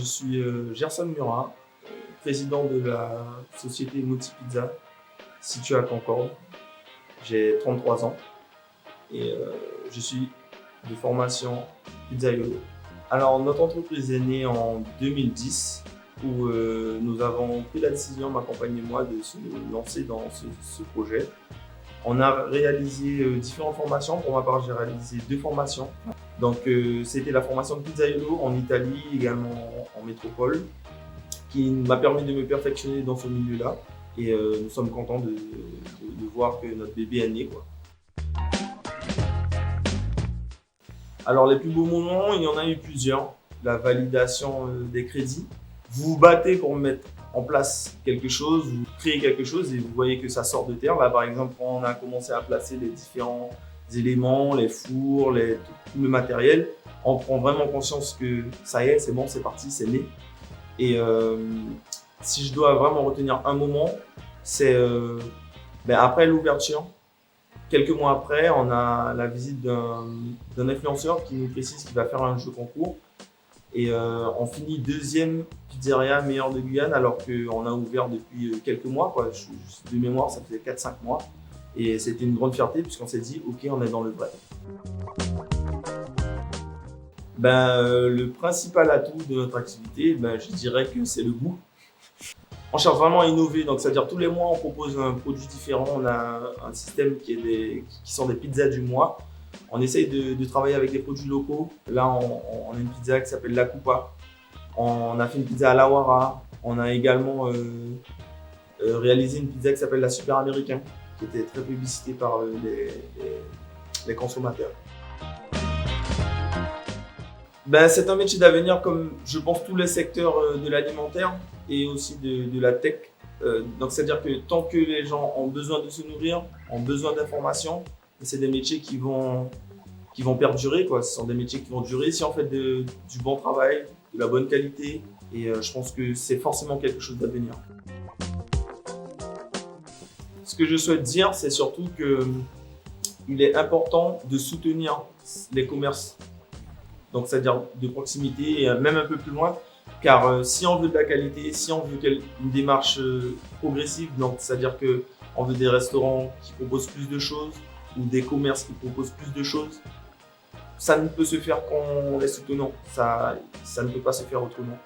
suis Gerson Murat, président de la société Moti Pizza, située à Concorde. J'ai 33 ans et je suis de formation pizzaiolo. Alors, notre entreprise est née en 2010 où nous avons pris la décision, ma compagne et moi, de se lancer dans ce projet. On a réalisé différentes formations. Pour ma part, j'ai réalisé 2 formations. Donc, c'était la formation de pizzaiolo en Italie, également en métropole, qui m'a permis de me perfectionner dans ce milieu-là. Et nous sommes contents de voir que notre bébé est né, quoi. Alors, les plus beaux moments, il y en a eu plusieurs. La validation des crédits. Vous vous battez pour mettre en place quelque chose, vous créez quelque chose et vous voyez que ça sort de terre. Là, par exemple, quand on a commencé à placer les différents éléments, les fours, tout le matériel, on prend vraiment conscience que ça y est, c'est bon, c'est parti, c'est né. Et si je dois vraiment retenir un moment, c'est après l'ouverture. Quelques mois après, on a la visite d'un influenceur qui nous précise qu'il va faire un jeu concours. Et on finit 2e pizzeria meilleure de Guyane alors qu'on a ouvert depuis quelques mois, quoi. De mémoire, ça faisait 4-5 mois. Et c'était une grande fierté puisqu'on s'est dit, ok, on est dans le vrai. Le principal atout de notre activité, je dirais que c'est le goût. On cherche vraiment à innover, donc c'est-à-dire tous les mois on propose un produit différent. On a un système qui sont des pizzas du mois. On essaye de travailler avec des produits locaux. Là, on a une pizza qui s'appelle La Coupa. On a fait une pizza à l'Awara. On a également réalisé une pizza qui s'appelle la Super Américain, qui était très publicitée par les consommateurs. C'est un métier d'avenir comme je pense tous les secteurs de l'alimentaire et aussi de la tech. Donc c'est-à-dire que tant que les gens ont besoin de se nourrir, ont besoin d'informations, c'est des métiers qui vont perdurer, quoi. Ce sont des métiers qui vont durer si on fait du bon travail, de la bonne qualité. Et je pense que c'est forcément quelque chose d'avenir. Ce que je souhaite dire, c'est surtout qu'il est important de soutenir les commerces. Donc c'est-à-dire de proximité et même un peu plus loin. Car si on veut de la qualité, si on veut une démarche progressive, donc c'est-à-dire qu'on veut des restaurants qui proposent plus de choses ou des commerces qui proposent plus de choses, ça ne peut se faire qu'en les soutenant. Ça ne peut pas se faire autrement.